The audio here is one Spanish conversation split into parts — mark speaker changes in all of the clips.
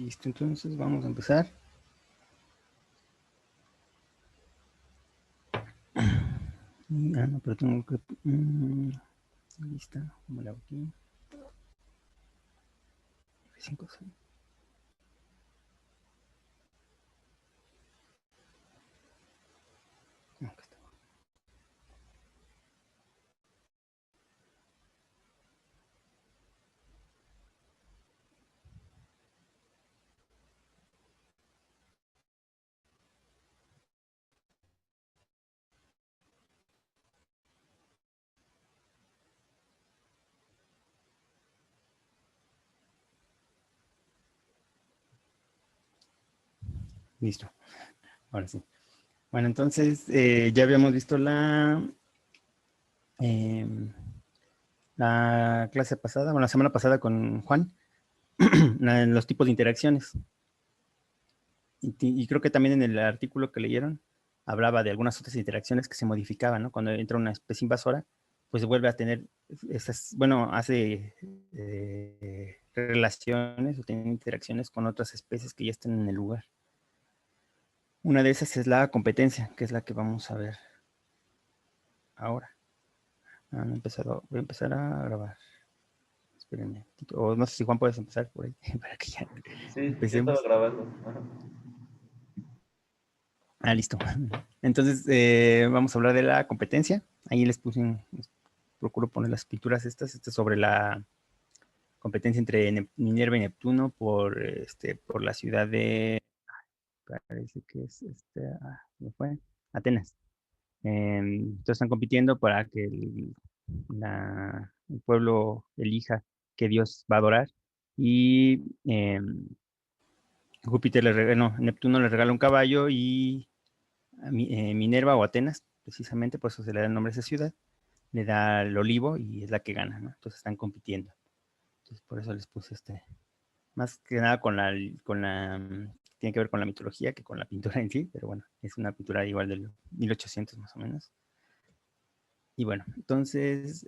Speaker 1: Listo, entonces vamos a empezar. No, pero tengo que... lista, ¿cómo le hago aquí? F5, sí. No, acá está. Listo, ahora sí. Bueno, entonces ya habíamos visto la clase pasada, bueno, la semana pasada con Juan, los tipos de interacciones. Y creo que también en el artículo que leyeron hablaba de algunas otras interacciones que se modificaban, ¿no? Cuando entra una especie invasora, pues vuelve a tener esas, bueno, hace relaciones o tiene interacciones con otras especies que ya están en el lugar. Una de esas es la competencia, que es la que vamos a ver ahora. No he empezado, voy a empezar a grabar. Espérenme. O no sé si Juan puedes empezar por ahí para que ya
Speaker 2: Sí, ya estaba
Speaker 1: empecemos.
Speaker 2: grabando. Ajá.
Speaker 1: Listo. Entonces, vamos a hablar de la competencia. Ahí les puse, procuro poner las pinturas estas sobre la competencia entre Minerva y Neptuno por la ciudad de, parece que es, ¿cómo fue? Atenas. Entonces están compitiendo para que el pueblo elija qué dios va a adorar. Y Júpiter no, Neptuno le regala un caballo y Minerva o Atenas, precisamente, por eso se le da el nombre a esa ciudad, le da el olivo y es la que gana, ¿no? Entonces están compitiendo. Entonces por eso les puse más que nada tiene que ver con la mitología que con la pintura en sí, pero bueno, es una pintura igual del 1800 más o menos. Y bueno, entonces,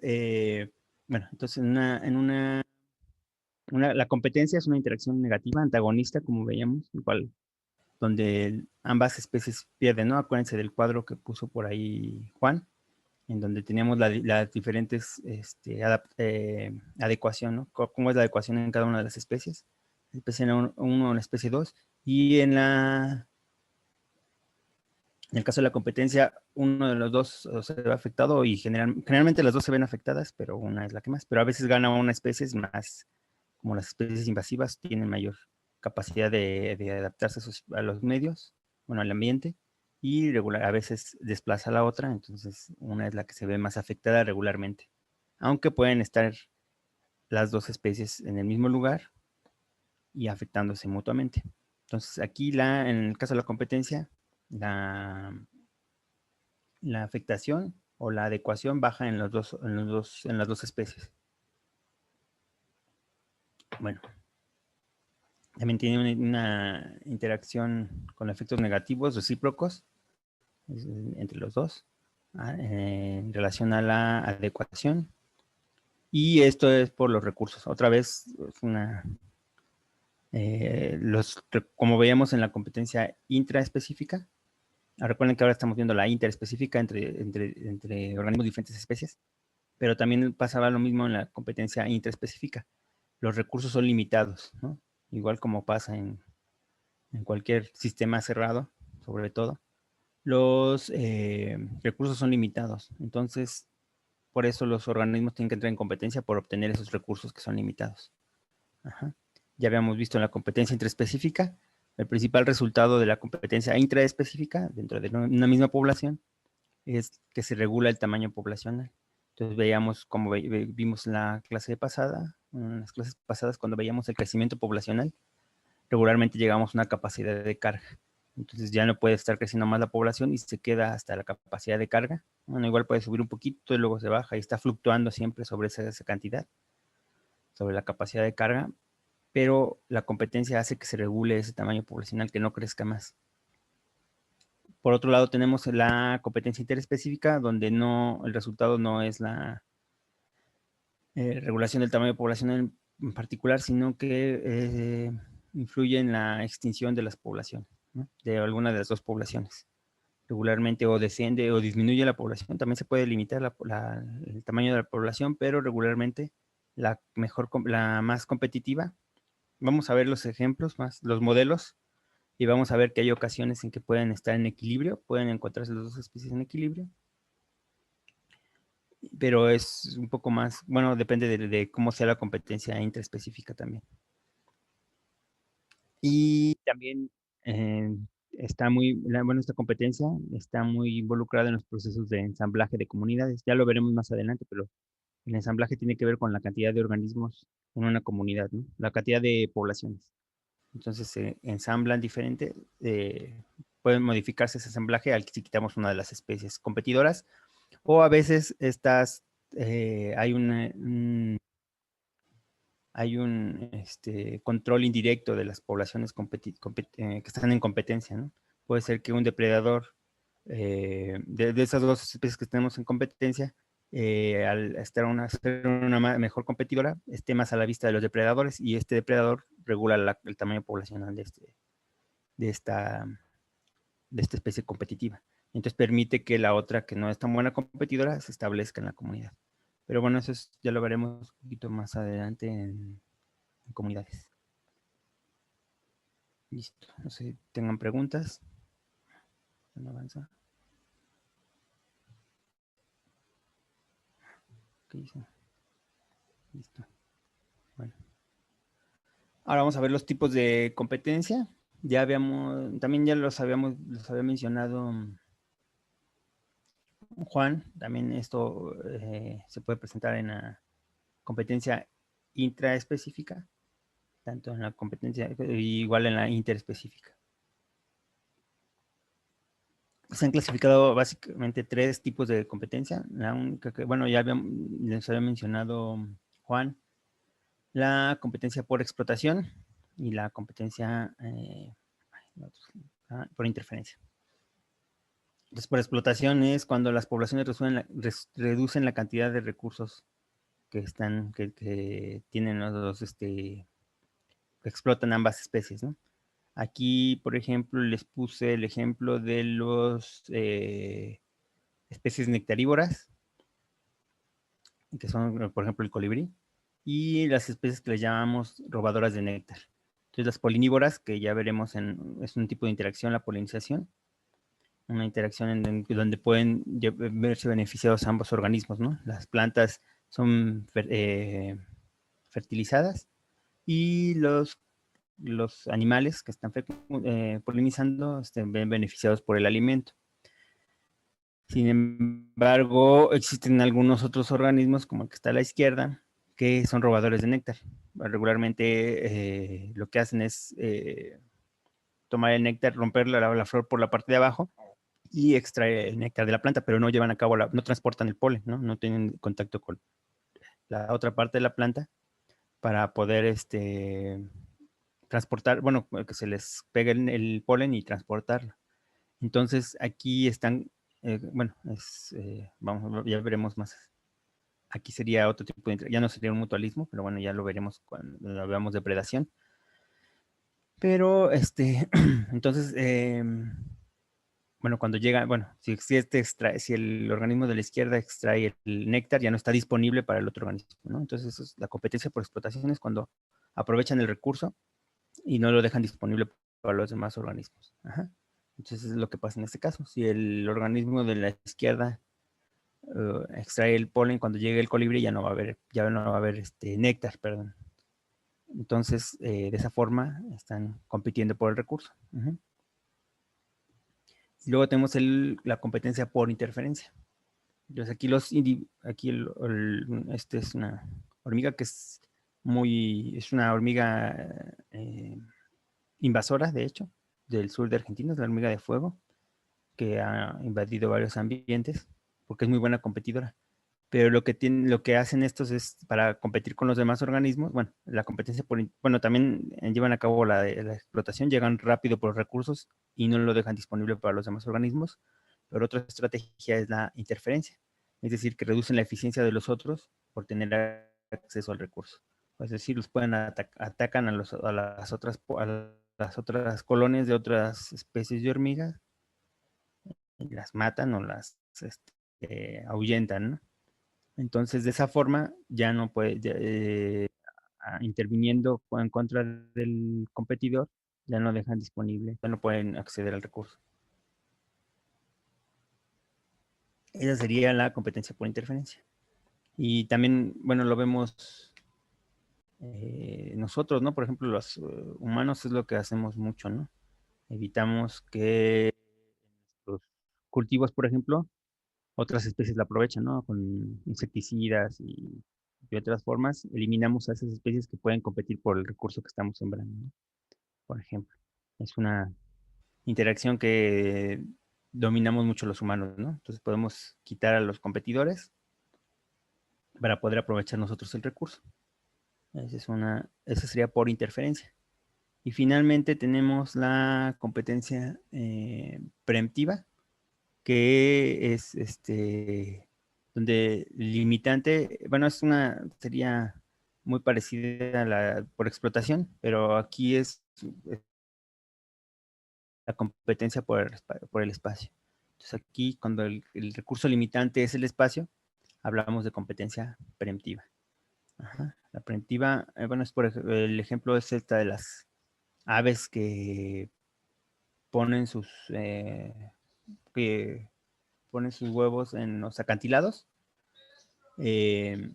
Speaker 1: la competencia es una interacción negativa, antagonista, como veíamos, igual, donde ambas especies pierden, ¿no? Acuérdense del cuadro que puso por ahí Juan, en donde teníamos las diferentes adecuación, ¿no? Cómo es la adecuación en cada una de las especies. La especie 1, la especie 2. Y en el caso de la competencia, uno de los dos se ve afectado y generalmente las dos se ven afectadas, pero una es la que más. Pero a veces gana una especie más, como las especies invasivas, tienen mayor capacidad de adaptarse a los medios, bueno, al ambiente, y a veces desplaza a la otra, entonces una es la que se ve más afectada regularmente. Aunque pueden estar las dos especies en el mismo lugar y afectándose mutuamente. Entonces aquí en el caso de la competencia, la afectación o la adecuación baja en las dos especies. Bueno, también tiene una interacción con efectos negativos recíprocos entre los dos en relación a la adecuación. Y esto es por los recursos. Otra vez, como veíamos en la competencia intraespecífica, recuerden que ahora estamos viendo la interespecífica entre organismos de diferentes especies, pero también pasaba lo mismo en la competencia intraespecífica. Los recursos son limitados, ¿no? Igual como pasa en cualquier sistema cerrado, sobre todo. Los recursos son limitados. Entonces, por eso los organismos tienen que entrar en competencia por obtener esos recursos que son limitados. Ajá. Ya habíamos visto en la competencia intraespecífica, el principal resultado de la competencia intraespecífica dentro de una misma población es que se regula el tamaño poblacional. Entonces veíamos, como vimos en la clase pasada, en las clases pasadas, cuando veíamos el crecimiento poblacional, regularmente llegamos a una capacidad de carga. Entonces ya no puede estar creciendo más la población y se queda hasta la capacidad de carga. Bueno, igual puede subir un poquito y luego se baja y está fluctuando siempre sobre esa cantidad, sobre la capacidad de carga, pero la competencia hace que se regule ese tamaño poblacional, que no crezca más. Por otro lado, tenemos la competencia interespecífica, donde el resultado no es la regulación del tamaño poblacional en particular, sino que influye en la extinción de las poblaciones, ¿no? De alguna de las dos poblaciones. Regularmente o desciende o disminuye la población. También se puede limitar el tamaño de la población, pero regularmente la más competitiva. Vamos a ver los ejemplos, los modelos, y vamos a ver que hay ocasiones en que pueden estar en equilibrio, pueden encontrarse las dos especies en equilibrio, pero es un poco más, bueno, depende de cómo sea la competencia intraespecífica también. Y también esta competencia está muy involucrada en los procesos de ensamblaje de comunidades. Ya lo veremos más adelante, pero el ensamblaje tiene que ver con la cantidad de organismos en una comunidad, ¿no? La cantidad de poblaciones. Entonces se ensamblan diferente, pueden modificarse ese ensamblaje al que si quitamos una de las especies competidoras, o a veces hay un control indirecto de las poblaciones que están en competencia, ¿no? Puede ser que un depredador de esas dos especies que tenemos en competencia, al ser una mejor competidora, esté más a la vista de los depredadores, y este depredador regula el tamaño poblacional de esta, de esta especie competitiva. Entonces permite que la otra, que no es tan buena competidora, se establezca en la comunidad. Pero bueno, ya lo veremos un poquito más adelante en comunidades. Listo. No sé si tengan preguntas. ¿No avanza? ¿Qué dice? Listo. Bueno. Ahora vamos a ver los tipos de competencia. También ya los había mencionado Juan. También esto se puede presentar en la competencia intraespecífica, tanto en la competencia, igual en la interespecífica. Se han clasificado básicamente 3 tipos de competencia. La única que, bueno, les había mencionado Juan, la competencia por explotación y la competencia por interferencia. Entonces, por explotación es cuando las poblaciones reducen la cantidad de recursos que tienen que explotan ambas especies, ¿no? Aquí, por ejemplo, les puse el ejemplo de los especies nectarívoras, que son, por ejemplo, el colibrí, y las especies que les llamamos robadoras de néctar. Entonces, las polinívoras, que ya veremos, es un tipo de interacción, la polinización, una interacción donde pueden verse beneficiados ambos organismos, ¿no? Las plantas son fertilizadas, y los animales que están polinizando ven beneficiados por el alimento. Sin embargo, existen algunos otros organismos, como el que está a la izquierda, que son robadores de néctar. Regularmente lo que hacen es tomar el néctar, romper la flor por la parte de abajo y extraer el néctar de la planta, pero no llevan a cabo, no transportan el polen, ¿no? No tienen contacto con la otra parte de la planta para poder transportar, bueno, que se les pegue el polen y transportarlo. Entonces aquí están, bueno, ya veremos más. Aquí sería otro tipo ya no sería un mutualismo, pero bueno, ya lo veremos cuando veamos de predación. Pero entonces, bueno, cuando llega, bueno, si el organismo de la izquierda extrae el néctar, ya no está disponible para el otro organismo, ¿no? Entonces, eso es la competencia por explotación, es cuando aprovechan el recurso y no lo dejan disponible para los demás organismos. Ajá. Entonces, es lo que pasa en este caso. Si el organismo de la izquierda extrae el polen, cuando llegue el colibrí ya no va a haber néctar, perdón. Entonces, de esa forma están compitiendo por el recurso. Uh-huh. Y luego tenemos la competencia por interferencia. Entonces aquí es una hormiga que es una hormiga invasora, de hecho, del sur de Argentina, es la hormiga de fuego, que ha invadido varios ambientes porque es muy buena competidora. Pero lo que hacen estos es para competir con los demás organismos, bueno, la competencia también llevan a cabo la explotación, llegan rápido por los recursos y no lo dejan disponible para los demás organismos. Pero otra estrategia es la interferencia, es decir, que reducen la eficiencia de los otros por tener acceso al recurso. Es decir, los pueden atacan a las otras colonias de otras especies de hormigas, y las matan o las ahuyentan, ¿no? Entonces, de esa forma, ya no puede, interviniendo en contra del competidor, ya no dejan disponible, ya no pueden acceder al recurso. Esa sería la competencia por interferencia. Y también, bueno, lo vemos nosotros, ¿no? Por ejemplo, los humanos es lo que hacemos mucho, ¿no? Evitamos que los cultivos, por ejemplo, otras especies la aprovechan, ¿no? Con insecticidas y otras formas, eliminamos a esas especies que pueden competir por el recurso que estamos sembrando, ¿no? Por ejemplo. Es una interacción que dominamos mucho los humanos, ¿no? Entonces podemos quitar a los competidores para poder aprovechar nosotros el recurso. Esa sería por interferencia. Y finalmente tenemos la competencia preemptiva, que es donde el limitante, bueno, sería muy parecida a la por explotación, pero aquí es la competencia por el espacio. Entonces aquí, cuando el recurso limitante es el espacio, hablamos de competencia preemptiva. Ajá. La preemptiva, bueno, el ejemplo es esta de las aves ponen sus, que ponen sus huevos en los acantilados. Eh,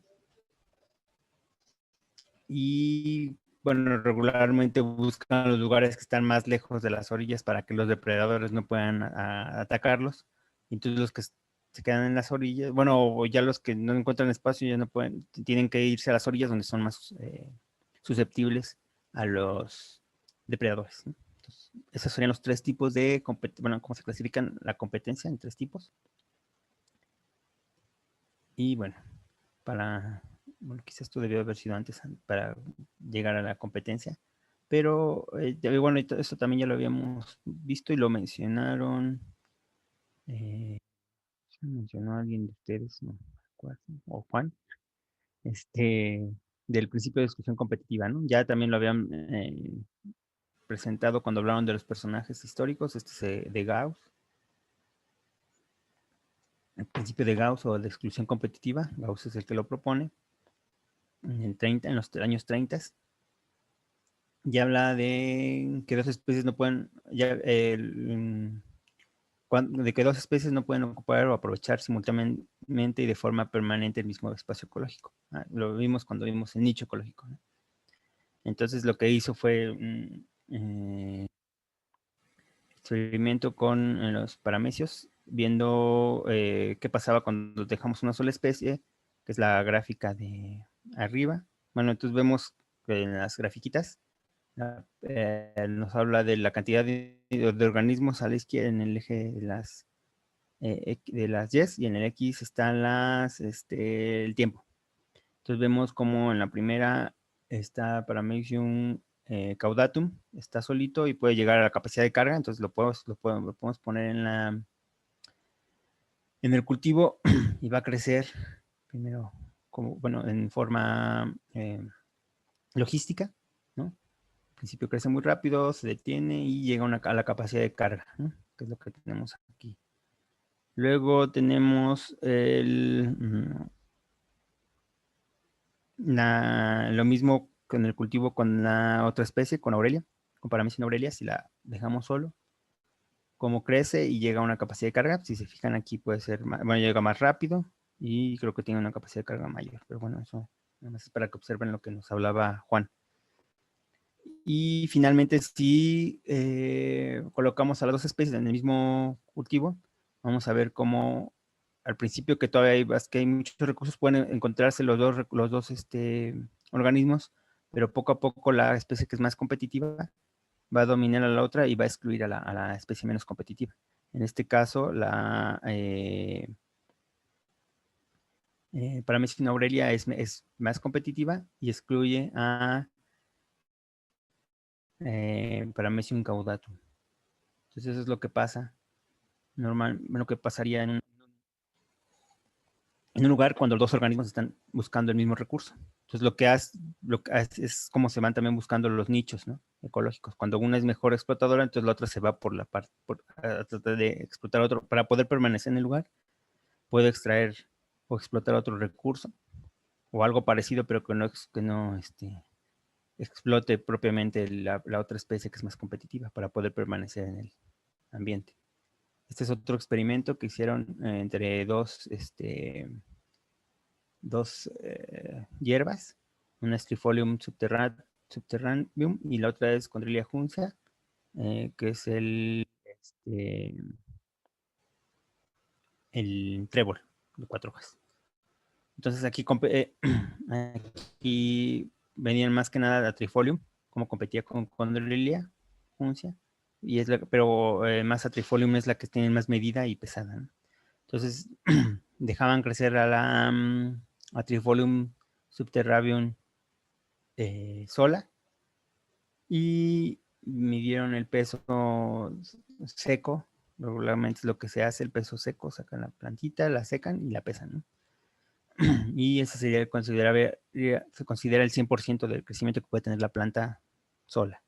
Speaker 1: y bueno, regularmente buscan los lugares que están más lejos de las orillas para que los depredadores no puedan atacarlos. Entonces los que se quedan en las orillas, bueno, o ya los que no encuentran espacio ya no pueden, tienen que irse a las orillas donde son más susceptibles a los depredadores, ¿no? Entonces, esos serían los tres tipos de bueno, cómo se clasifican la competencia en tres tipos. Y bueno, bueno, quizás esto debió haber sido antes para llegar a la competencia, pero bueno, esto también ya lo habíamos visto y lo mencionaron, eh, mencionó alguien de ustedes, no recuerdo, o Juan, del principio de exclusión competitiva, ¿no? Ya también lo habían presentado cuando hablaron de los personajes históricos, de Gauss, el principio de Gauss o de exclusión competitiva. Gauss es el que lo propone en los años 30. Ya habla de que dos especies no pueden, de que dos especies no pueden ocupar o aprovechar simultáneamente y de forma permanente el mismo espacio ecológico. Lo vimos cuando vimos el nicho ecológico, ¿no? Entonces lo que hizo fue un experimento con los paramecios, viendo qué pasaba cuando dejamos una sola especie, que es la gráfica de arriba. Bueno, entonces vemos que en las grafiquitas nos habla de la cantidad de organismos a la izquierda en el eje de las Y, y en el X están el tiempo. Entonces vemos como en la primera está Paramecium caudatum, está solito y puede llegar a la capacidad de carga, entonces lo podemos poner en el cultivo y va a crecer primero como, bueno, en forma logística, ¿no? Al principio crece muy rápido, se detiene y llega a la capacidad de carga, ¿no? Que es lo que tenemos aquí. Luego tenemos lo mismo con el cultivo con la otra especie, con Aurelia, con Paramecium aurelia, si la dejamos solo. Como crece y llega a una capacidad de carga, si se fijan aquí puede ser, bueno, llega más rápido y creo que tiene una capacidad de carga mayor. Pero bueno, eso nada más es para que observen lo que nos hablaba Juan. Y finalmente, si colocamos a las dos especies en el mismo cultivo, vamos a ver cómo al principio que todavía que hay muchos recursos, pueden encontrarse los dos organismos, pero poco a poco la especie que es más competitiva va a dominar a la otra y va a excluir a la especie menos competitiva. En este caso, la Paramecium aurelia es más competitiva y excluye a Paramecium caudatum. Entonces eso es lo que pasa lo que pasaría en un lugar cuando los dos organismos están buscando el mismo recurso. Entonces, lo que hace es como se van también buscando los nichos, ¿no?, ecológicos. Cuando una es mejor explotadora, entonces la otra se va por la parte, a tratar de explotar otro, para poder permanecer en el lugar, puede extraer o explotar otro recurso, o algo parecido, pero que no explote propiamente la otra especie que es más competitiva, para poder permanecer en el ambiente. Este es otro experimento que hicieron entre dos hierbas, una es Trifolium subterraneum y la otra es Condrylia juncea, que es el trébol de 4 hojas. Entonces aquí venían más que nada a Trifolium, como competía con Condrylia juncea, pero más a Trifolium es la que tiene más medida y pesada, ¿no? Entonces dejaban crecer a Trifolium subterraneum sola y midieron el peso seco. Regularmente es lo que se hace, el peso seco, sacan la plantita, la secan y la pesan, ¿no? Y ese sería se considera el 100% del crecimiento que puede tener la planta sola.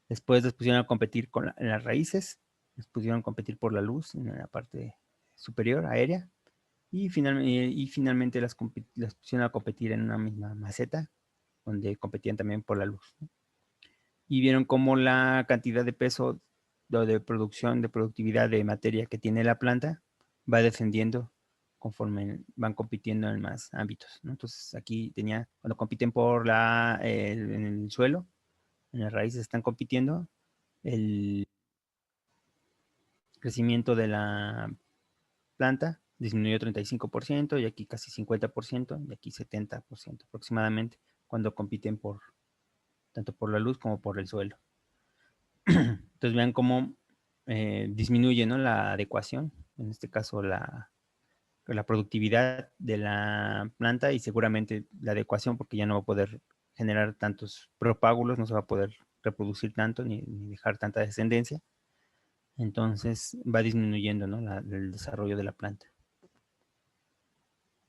Speaker 1: Después les pusieron a competir en las raíces, les pusieron a competir por la luz en la parte superior, aérea, y finalmente las pusieron a competir en una misma maceta, donde competían también por la luz, ¿no? Y vieron cómo la cantidad de peso de producción, de productividad de materia que tiene la planta va descendiendo conforme van compitiendo en más ámbitos, ¿no? Entonces aquí cuando compiten en el suelo, en las raíces están compitiendo, el crecimiento de la planta disminuyó 35% y aquí casi 50% y aquí 70% aproximadamente cuando compiten tanto por la luz como por el suelo. Entonces vean cómo disminuye, ¿no?, la adecuación, en este caso la productividad de la planta y seguramente la adecuación porque ya no va a poder generar tantos propágulos, no se va a poder reproducir tanto ni dejar tanta descendencia. Entonces va disminuyendo, ¿no?, el desarrollo de la planta.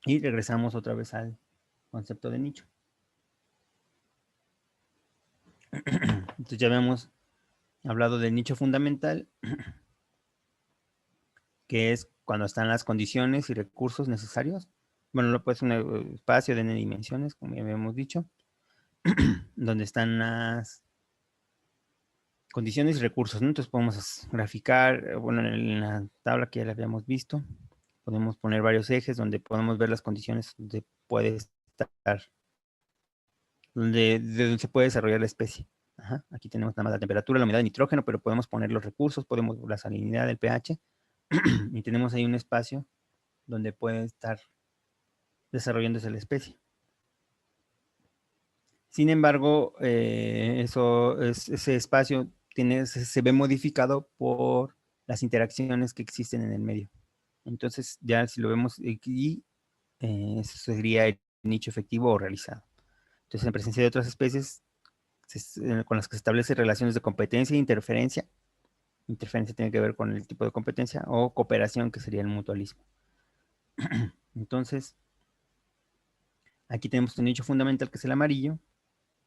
Speaker 1: Y regresamos otra vez al concepto de nicho. Entonces ya habíamos hablado del nicho fundamental, que es cuando están las condiciones y recursos necesarios. Bueno, lo puede ser un espacio de n dimensiones, como ya habíamos dicho, donde están las condiciones y recursos, ¿no? Entonces podemos graficar, bueno, en la tabla que ya la habíamos visto, podemos poner varios ejes donde podemos ver las condiciones donde puede estar, de donde se puede desarrollar la especie. Ajá. Aquí tenemos nada más la temperatura, la humedad, el nitrógeno, pero podemos poner los recursos, podemos la salinidad, el pH, y tenemos ahí un espacio donde puede estar desarrollándose la especie. Sin embargo, ese espacio se ve modificado por las interacciones que existen en el medio. Entonces, ya si lo vemos aquí, eso sería el nicho efectivo o realizado. Entonces, en presencia de otras especies con las que se establecen relaciones de competencia e interferencia. Interferencia tiene que ver con el tipo de competencia, o cooperación, que sería el mutualismo. Entonces, aquí tenemos un nicho fundamental que es el amarillo,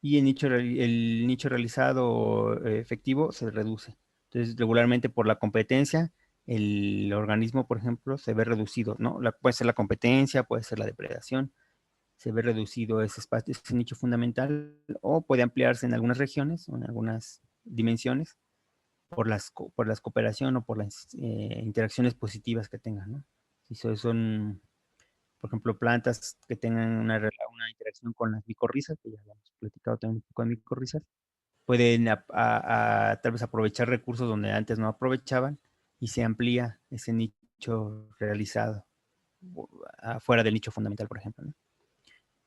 Speaker 1: y el nicho realizado efectivo se reduce. Entonces, regularmente por la competencia, el organismo, por ejemplo, se ve reducido, ¿no? Puede ser la competencia, puede ser la depredación, se ve reducido ese espacio, ese nicho fundamental, o puede ampliarse en algunas regiones o en algunas dimensiones por las cooperación o por las interacciones positivas que tengan, ¿no? Si son, por ejemplo, plantas que tengan una interacción con las micorrizas, que ya habíamos platicado también un poco de micorrizas, pueden tal vez aprovechar recursos donde antes no aprovechaban y se amplía ese nicho realizado afuera del nicho fundamental, por ejemplo, ¿no?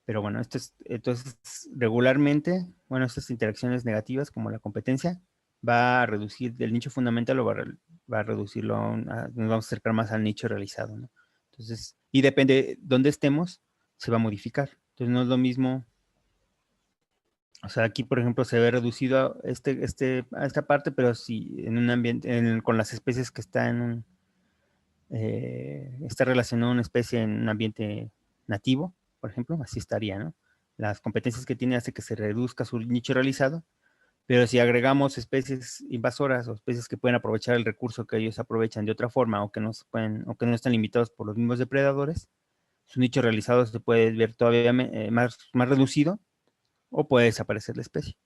Speaker 1: Pero bueno, entonces regularmente, bueno, estas interacciones negativas como la competencia va a reducir del nicho fundamental o va a reducirlo nos vamos a acercar más al nicho realizado, ¿no? Entonces, y depende dónde estemos, se va a modificar. Entonces no es lo mismo, o sea, aquí por ejemplo se ve reducido a esta parte, pero si en un ambiente, con las especies que está está relacionado a una especie en un ambiente nativo, por ejemplo, así estaría, ¿no? Las competencias que tiene hace que se reduzca su nicho realizado, pero si agregamos especies invasoras o especies que pueden aprovechar el recurso que ellos aprovechan de otra forma o que no, o que no están limitados por los mismos depredadores, su nicho realizado se puede ver todavía más reducido o puede desaparecer la especie.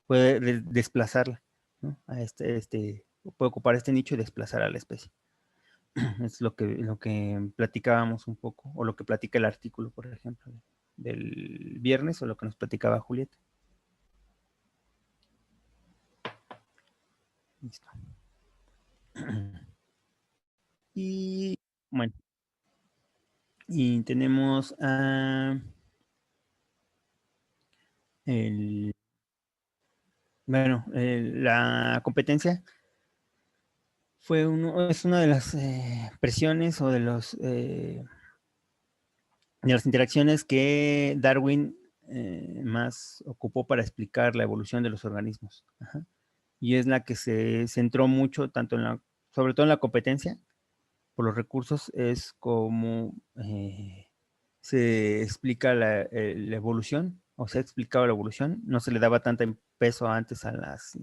Speaker 1: Puede desplazarla, ¿no? Puede ocupar este nicho y desplazar a la especie. Es lo que platicábamos un poco, o lo que platica el artículo, por ejemplo, del viernes, o lo que nos platicaba Julieta. Listo. Y bueno, y tenemos la competencia es una de las presiones o de las interacciones que Darwin más ocupó para explicar la evolución de los organismos. Ajá. Y es la que se centró mucho, sobre todo en la competencia por los recursos, es como se explica la evolución, o se ha explicado la evolución. No se le daba tanto peso antes a las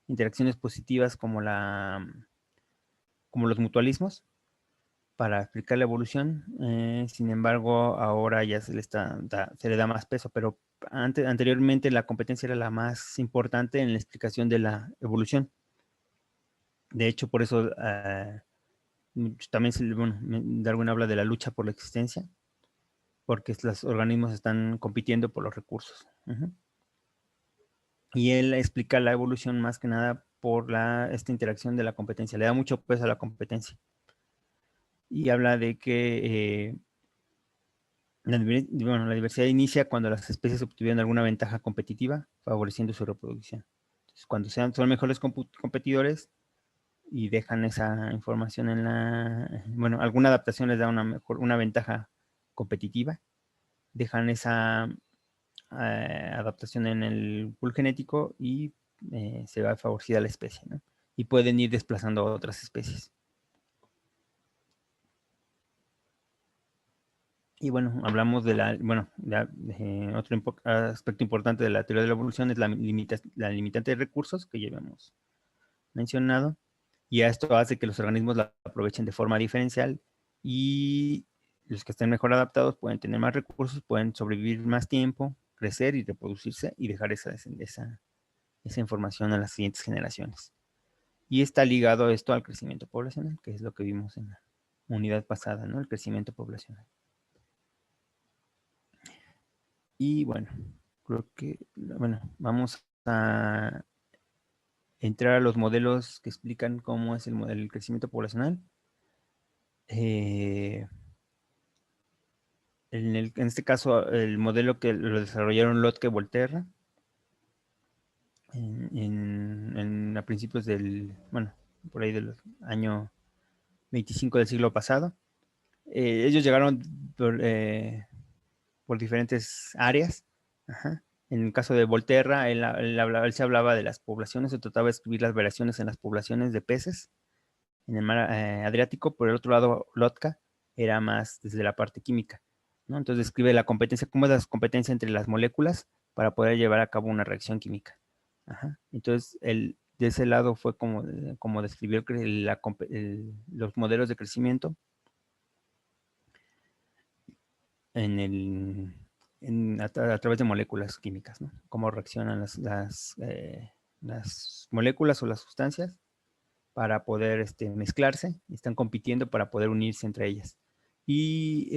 Speaker 1: interacciones positivas como los mutualismos para explicar la evolución. Sin embargo, ahora ya se le da más peso, pero anteriormente la competencia era la más importante en la explicación de la evolución. De hecho, por eso también Darwin habla de la lucha por la existencia, porque los organismos están compitiendo por los recursos. Y él explica la evolución más que nada por esta interacción de la competencia. Le da mucho peso a la competencia. Y habla de que la diversidad inicia cuando las especies obtuvieron alguna ventaja competitiva, favoreciendo su reproducción. Entonces, cuando son mejores competidores y dejan esa información alguna adaptación les da una ventaja competitiva, dejan esa adaptación en el pool genético y se va favorecida la especie, ¿no? Y pueden ir desplazando a otras especies. Y bueno, hablamos de otro aspecto importante de la teoría de la evolución es la limitante de recursos que ya habíamos mencionado. Y esto hace que los organismos la aprovechen de forma diferencial y los que estén mejor adaptados pueden tener más recursos, pueden sobrevivir más tiempo, crecer y reproducirse y dejar esa información a las siguientes generaciones. Y está ligado esto al crecimiento poblacional, que es lo que vimos en la unidad pasada, ¿no? El crecimiento poblacional. Y bueno, creo que, vamos a entrar a los modelos que explican cómo es el crecimiento poblacional. En este caso, el modelo que lo desarrollaron Lotke y Volterra a principios por ahí del año 25 del siglo pasado. Ellos llegaron por diferentes áreas. Ajá. En el caso de Volterra, él se hablaba de las poblaciones, se trataba de escribir las variaciones en las poblaciones de peces en el mar Adriático. Por el otro lado, Lotka era más desde la parte química, ¿no? Entonces describe cómo es la competencia entre las moléculas para poder llevar a cabo una reacción química. Ajá. Entonces, de ese lado fue como describió los modelos de crecimiento a través de moléculas químicas, ¿no? Cómo reaccionan las moléculas o las sustancias para poder mezclarse, y están compitiendo para poder unirse entre ellas. Y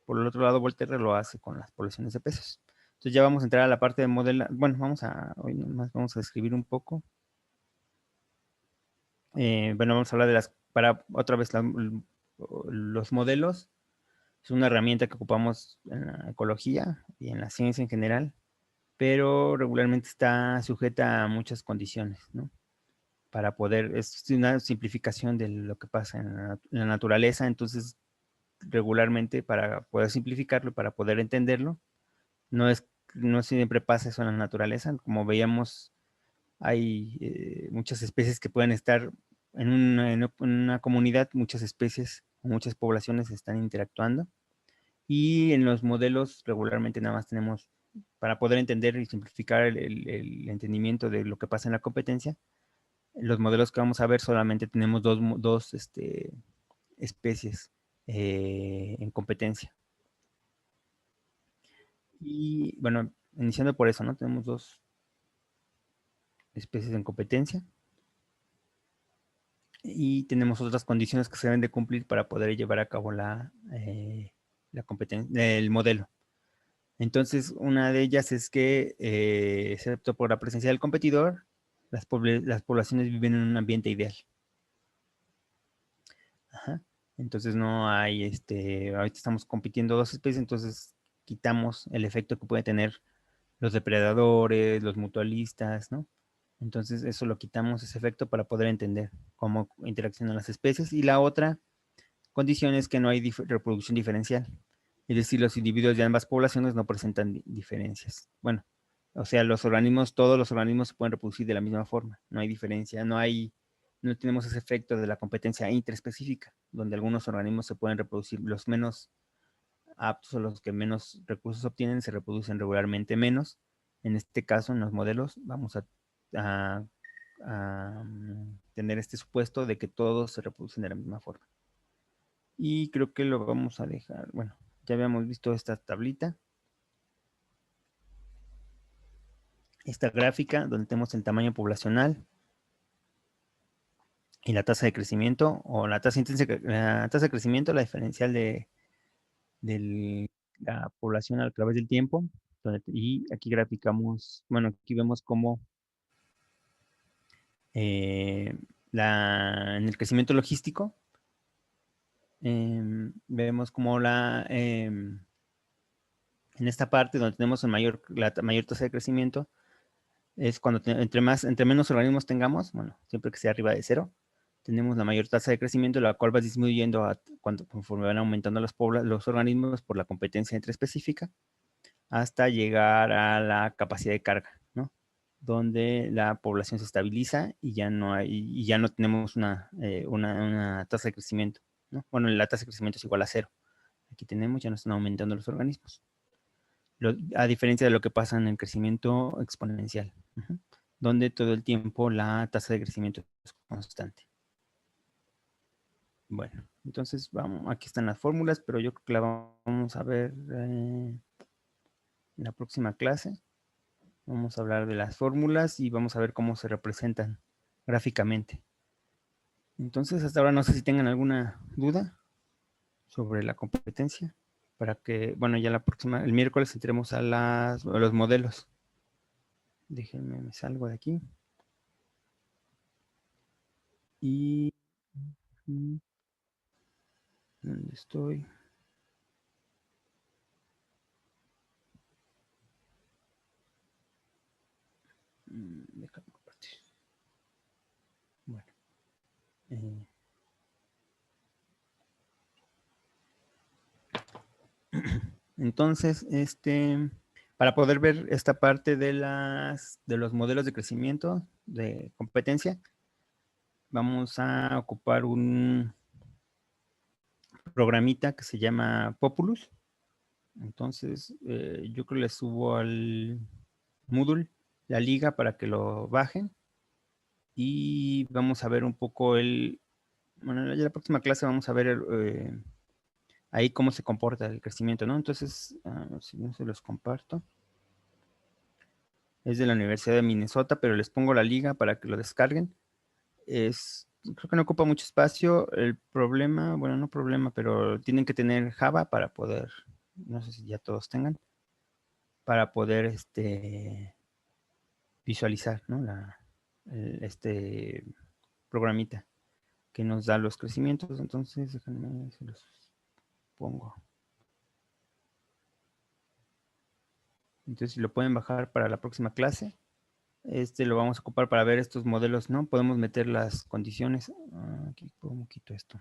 Speaker 1: por el otro lado, Volterra lo hace con las poblaciones de peces. Entonces ya vamos a entrar a la parte de modela. Bueno, hoy nomás vamos a describir un poco. Vamos a hablar para otra vez los modelos. Es una herramienta que ocupamos en la ecología y en la ciencia en general, pero regularmente está sujeta a muchas condiciones, ¿no? Es una simplificación de lo que pasa en la naturaleza. Entonces regularmente, para poder simplificarlo, para poder entenderlo, no siempre pasa eso en la naturaleza. Como veíamos, hay muchas especies que pueden estar en una comunidad, muchas especies muchas poblaciones están interactuando. Y en los modelos regularmente nada más tenemos, para poder entender y simplificar el entendimiento de lo que pasa en la competencia, los modelos que vamos a ver solamente tenemos dos especies en competencia. Y bueno, iniciando por eso, ¿no? Tenemos dos especies en competencia y tenemos otras condiciones que se deben de cumplir para poder llevar a cabo la competencia, el modelo. Entonces, una de ellas es que, excepto por la presencia del competidor, las poblaciones viven en un ambiente ideal. Ajá. Entonces no hay, ahorita estamos compitiendo dos especies, entonces quitamos el efecto que puede tener los depredadores, los mutualistas, ¿no? Entonces eso lo quitamos, ese efecto, para poder entender cómo interaccionan las especies. Y la otra condición es que no hay reproducción diferencial. Es decir, los individuos de ambas poblaciones no presentan diferencias. Bueno, o sea, todos los organismos se pueden reproducir de la misma forma. No hay diferencia, no tenemos ese efecto de la competencia intraespecífica, donde algunos organismos se pueden reproducir, los menos aptos o los que menos recursos obtienen se reproducen regularmente menos. En este caso, en los modelos, vamos a, tener este supuesto de que todos se reproducen de la misma forma. Y creo que lo vamos a dejar, bueno, ya habíamos visto esta tablita, esta gráfica donde tenemos el tamaño poblacional y la tasa de crecimiento, o la tasa intrínseca, la tasa de crecimiento, la diferencial de la población a través del tiempo. Y aquí graficamos, bueno, aquí vemos cómo en el crecimiento logístico, vemos como en esta parte donde tenemos la mayor tasa de crecimiento, es cuando entre menos organismos tengamos, bueno, siempre que sea arriba de cero, tenemos la mayor tasa de crecimiento, la cual va disminuyendo conforme van aumentando los organismos por la competencia intraespecífica, hasta llegar a la capacidad de carga, ¿no? Donde la población se estabiliza y ya no tenemos una tasa de crecimiento, ¿no? Bueno, la tasa de crecimiento es igual a cero. Aquí tenemos, ya no están aumentando los organismos. A diferencia de lo que pasa en el crecimiento exponencial, donde todo el tiempo la tasa de crecimiento es constante. Bueno, entonces aquí están las fórmulas, pero yo creo que la vamos a ver en la próxima clase. Vamos a hablar de las fórmulas y vamos a ver cómo se representan gráficamente. Entonces, hasta ahora no sé si tengan alguna duda sobre la competencia, para que, bueno, ya el miércoles entremos a los modelos. Déjenme, me salgo de aquí. Y ¿dónde estoy? Déjame compartir. Bueno. Eh, entonces, para poder ver esta parte de los modelos de crecimiento de competencia, vamos a ocupar un programita que se llama Populus. Entonces, yo creo que le subo al Moodle la liga para que lo bajen. Y vamos a ver un poco bueno, ya la próxima clase vamos a ver ahí cómo se comporta el crecimiento, ¿no? Entonces, si no se los comparto. Es de la Universidad de Minnesota, pero les pongo la liga para que lo descarguen. Creo que no ocupa mucho espacio. El problema, bueno, no problema, pero tienen que tener Java para poder, no sé si ya todos tengan, para poder visualizar, ¿no? Este programita que nos da los crecimientos. Entonces, déjenme, se los pongo. Entonces, si lo pueden bajar para la próxima clase, lo vamos a ocupar para ver estos modelos, ¿no? Podemos meter las condiciones. Aquí, ¿cómo quito esto?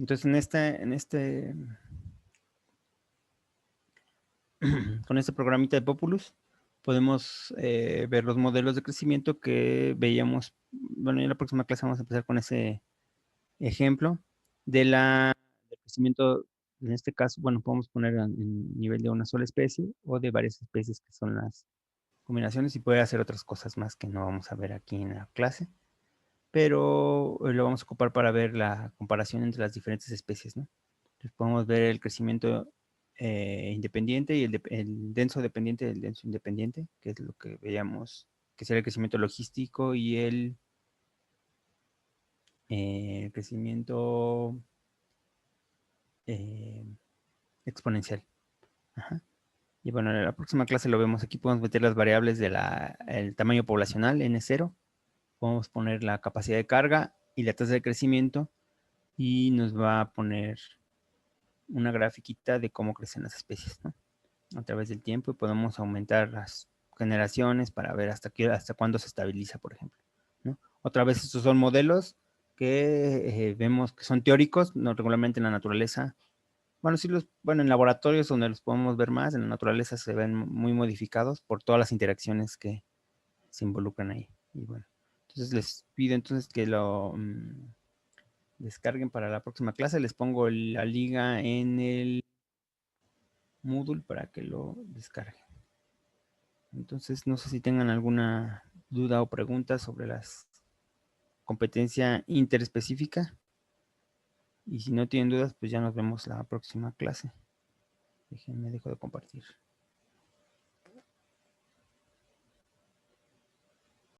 Speaker 1: Entonces, con este programita de Populus, podemos ver los modelos de crecimiento que veíamos. Bueno, en la próxima clase vamos a empezar con ese ejemplo del crecimiento. En este caso, bueno, podemos poner en nivel de una sola especie o de varias especies, que son las combinaciones, y puede hacer otras cosas más que no vamos a ver aquí en la clase, pero lo vamos a ocupar para ver la comparación entre las diferentes especies, ¿no? Entonces podemos ver el crecimiento independiente y el denso dependiente del denso independiente, que es lo que veíamos, que sería el crecimiento logístico y el crecimiento eh, exponencial. Ajá. Y bueno, en la próxima clase lo vemos. Aquí podemos meter las variables del tamaño poblacional, N0. Podemos poner la capacidad de carga y la tasa de crecimiento. Y nos va a poner una grafiquita de cómo crecen las especies, ¿no? A través del tiempo, y podemos aumentar las generaciones para ver hasta cuándo se estabiliza, por ejemplo, ¿no? Otra vez, estos son modelos que vemos que son teóricos, no regularmente en la naturaleza. Bueno, sí bueno, en laboratorios donde los podemos ver más, en la naturaleza se ven muy modificados por todas las interacciones que se involucran ahí. Y bueno, entonces les pido entonces que lo descarguen para la próxima clase. Les pongo la liga en el Moodle para que lo descarguen. Entonces, no sé si tengan alguna duda o pregunta sobre la competencia interespecífica. Y si no tienen dudas, pues ya nos vemos la próxima clase. Déjenme, dejo de compartir.